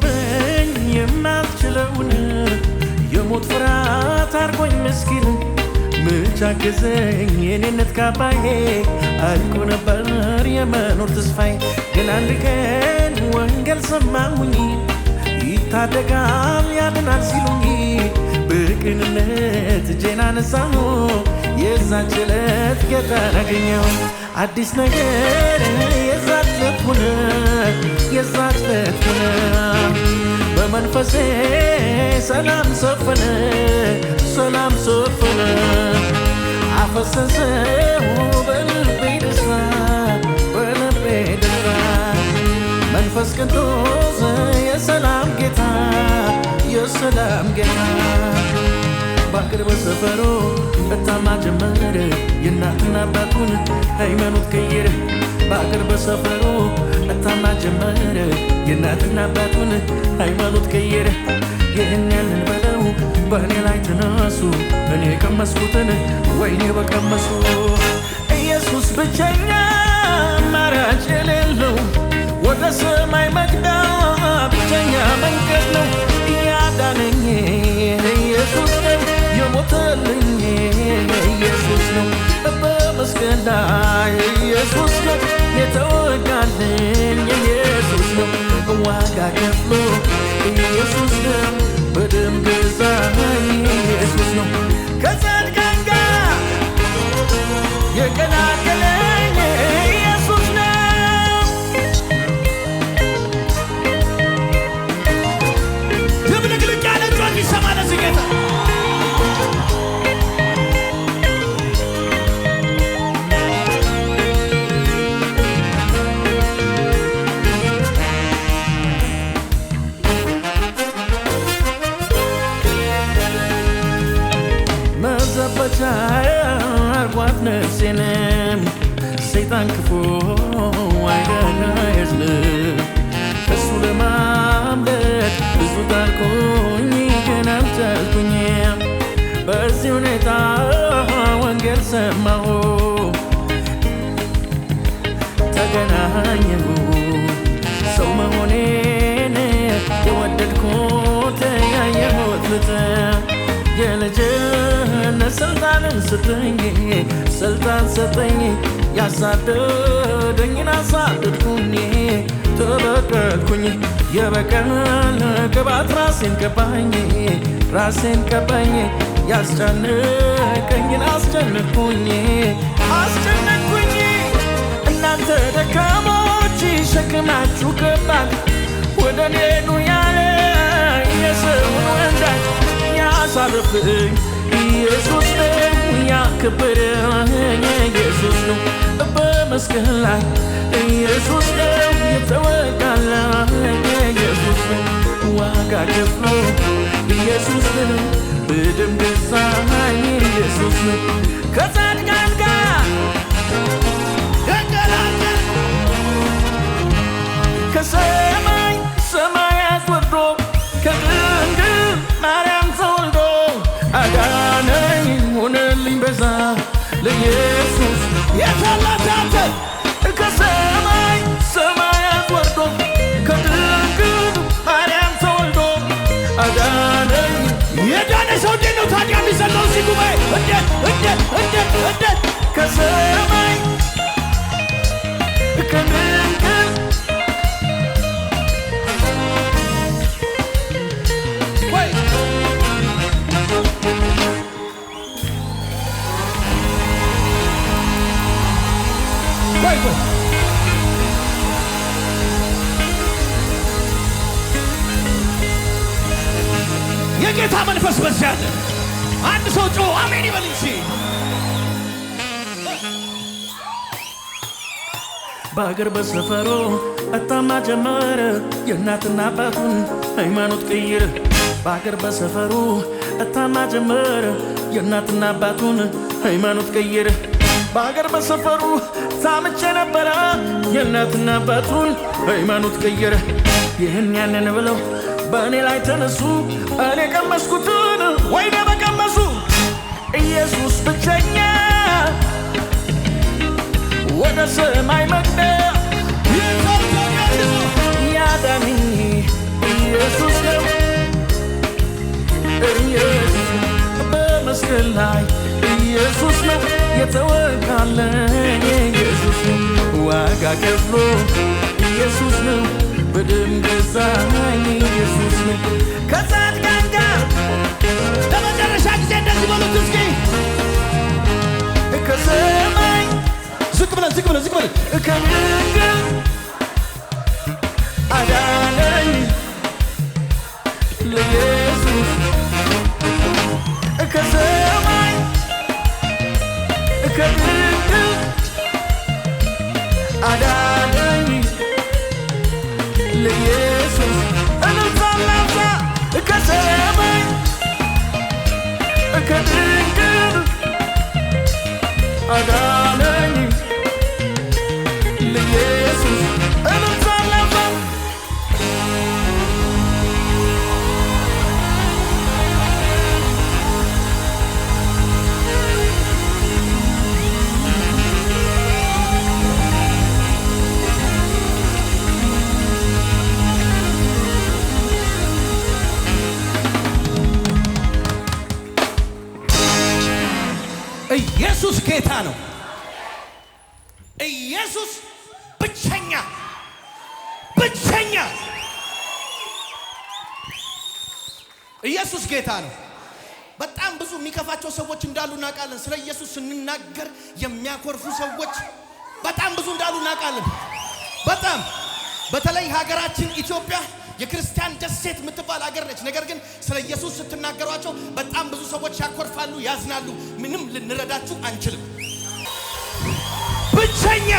ሊቆጥረኝ የማልችለውን የሞት ፍርሃት አርጎኝ ምስኪን ምች አገዘኝ የኔነት ካባዬ አልቆ ነበር የመኖር ተስፋዬ ግን አንድ ቀን ወንጌል ሰማሁኝ ይታደጋል ያድናል ሲሉኝ በቅንነት እጄን አነሳሁ የዛች ዕለት ጌታን አገኘሁ አዲስ ነገር የዛች ዕለት ሆነ የዛች ዕለት ሆነ በመንፈሴ ሰላም ሰፈነ ሰላም ሰፈነ አፈሰሰው በልቤ ደስታ በልቤ ደስታ መንፈስ ቅዱስ የሰላም ጌታ የሰላም ጌታ በአገር በሰፈሩ እታማ ጀመረ የእናትና አባቱን ሃይማኖት ቀየረ በአገር በሰፈሩ እታማ ጀመረ የእናትና አባቱን ሃይማኖት ቀየረ ይህን ያንን በለው በእኔ ላይ ተነሱ እኔ ቀመስኩትን ወይኔ በቀመሱ ኢየሱስ ብቸኛ አማራጭ የሌለው ወደ ሰማይ መግቢያ ብቸኛ መንገድ ነው ያዳነኝ ኢየሱስ ነው የሞተልኝ ኢየሱስ ነው በመስቀል ላይ ኢየሱስ ነው የተወጋልኝ ኢየሱስ ነው ዋጋ ከፍሎ ኢየሱስ ነው በደም ገዛኝ ኢየሱስ ነው ከጻድቃን ጋር የቀላቀለኝ ኢየሱስ ነው ድብልቅልቅ ያለ ጩኸት ይሰማ ለዚህ ጌታ መዘበቻ አርጓት ነፍሴንም ሰይጣን ክፉ አይገናየዝንም ከሱ ለማምለጥ ብዙ ጣርኩኝ ግን አልቻልኩኝም በዚህ ሁኔታ ወንጌል ሰማሁ ተገናኘሁ ሰው መሆኔን የወደድኩት ያየሁት ልጥ የልጅነት ስልጣንን ስጠኝ ስልጣን ሰጠኝ ያሳደደኝን አሳደድኩኝ ተበቀልኩኝ የበቀል ቅባት ራሴን ቀባኝ ያስጨነቀኝን አስጨነቅኩኝ እናንተ ደካሞች ሸክማችሁ ከባድ ወደ እኔ ኑ ያለ የሰውን ወንዳች ያሳርፍኝ ኢየሱስ ነው ያከበረኝ ኢየሱስ ነው በመስቀል ላይ ኢየሱስ ነው የተወጋልኝ ኢየሱስ ነው ዋጋ ከፍሎ ኢየሱስ ነው በደም ገዛኝ ኢየሱስ ነው ከጻድቃን ጋር የቀላቀለ ከሰማይ ሰማያት ወርዶ ከድንግል ማርያም ተወልዶ አዳነኝ ሆነልኝ በዛ ለኢየሱስ የታላታተ ከሰማይ ሰማያት ወርዶ ከድንግል ማርያም ተወልዶ አዳነኝ የዳነ ሰው እንዴት ነው ታዲያ የሚዘለው እዚህ ጉባኤ እንዴት ከሰማይ ከድንግል የጌታ መንፈስ በዚህ አለ አንድ ሰው ጮህ አሜን ይበል እንጂ በአገር በሰፈሩ እታማ ጀመረ የእናትና አባቱን ሃይማኖት ቀየረ በአገር በሰፈሩ እታማ ጀመረ የእናትና አባቱን ሃይማኖት ቀየረ በአገር በሰፈሩ ታምቼ ነበረ የእናትና አባቱን ሃይማኖት ቀየረ ይህን ያንን ብለው በእኔ ላይ ተነሱ እኔ ቀመስኩትን ወይኔ በቀመሱ ኢየሱስ ብቸኛ ወደ ሰማይ መግቢያ ያዳነኝ ከፍሎ ኢየሱስ ነው በደም ገዛኝ ኢየሱስ ነው ከጻድቃን ጋር ለመጨረሻ ጊዜ እንደዚህ በሉት እስኪ ከሰማይ ዝቅ ብለን ከድንግል አዳነኝ ለኢየሱስ ከሰማይ ከድንግል አዳነኝ ለኢየሱስ እንዛላዛ ከሰማይ ከድንግል አዳነኝ ለኢየሱስ እንዛላዛ ኢየሱስ ጌታ ነው። ኢየሱስ ብቸኛ ኢየሱስ ጌታ ነው። በጣም ብዙ የሚከፋቸው ሰዎች እንዳሉ እናውቃለን። ስለ ኢየሱስ ስንናገር የሚያኮርፉ ሰዎች በጣም ብዙ እንዳሉ እናውቃለን። በጣም በተለይ ሀገራችን ኢትዮጵያ የክርስቲያን ደሴት የምትባል ሀገር ነች። ነገር ግን ስለ ኢየሱስ ስትናገሯቸው በጣም ብዙ ሰዎች ያኮርፋሉ፣ ያዝናሉ። ምንም ልንረዳችሁ አንችልም። ብቸኛ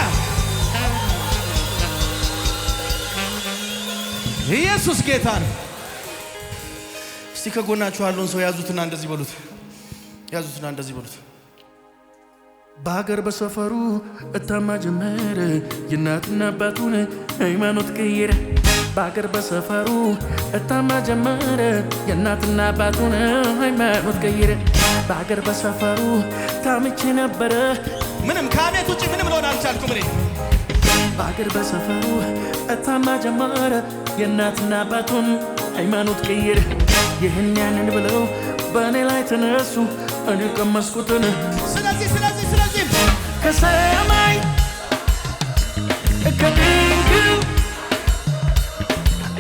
ኢየሱስ ጌታ ነው። እስቲ ከጎናችሁ ያለውን ሰው ያዙትና እንደዚህ በሉት። በሀገር በሰፈሩ እታማ ጀመረ የእናትና አባቱን ሃይማኖት ቀየረ በሀገር በሰፈሩ እታማ ጀመረ የእናትና አባቱን ሃይማኖት ቀየረ በሀገር በሰፈሩ ታምቼ ነበረ ምንም ከአሜት ውጪ ምንም ልሆን አልቻልኩም እኔ በሀገር በሰፈሩ እታማ ጀመረ የእናትና አባቱን ሃይማኖት ቀየረ ይህን ያንን ብለው በእኔ ላይ ተነሱ እኔ ቀመስኩትን ስለዚህ ከሰማይ ከድንግል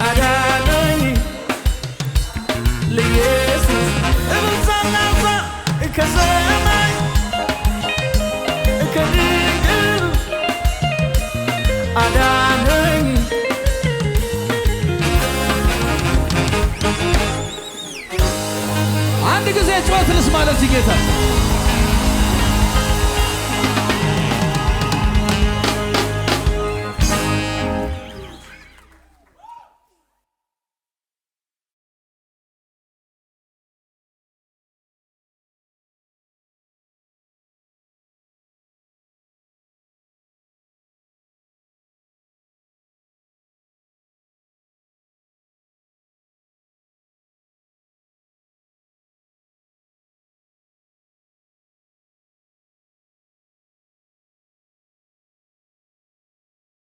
አዳነኝ ለኢየሱስ እንዛላዛ ከሰማይ ከድንግል አዳነኝ አንድ ጊዜ ጩኸት ልስማ ለዚህ ጌታ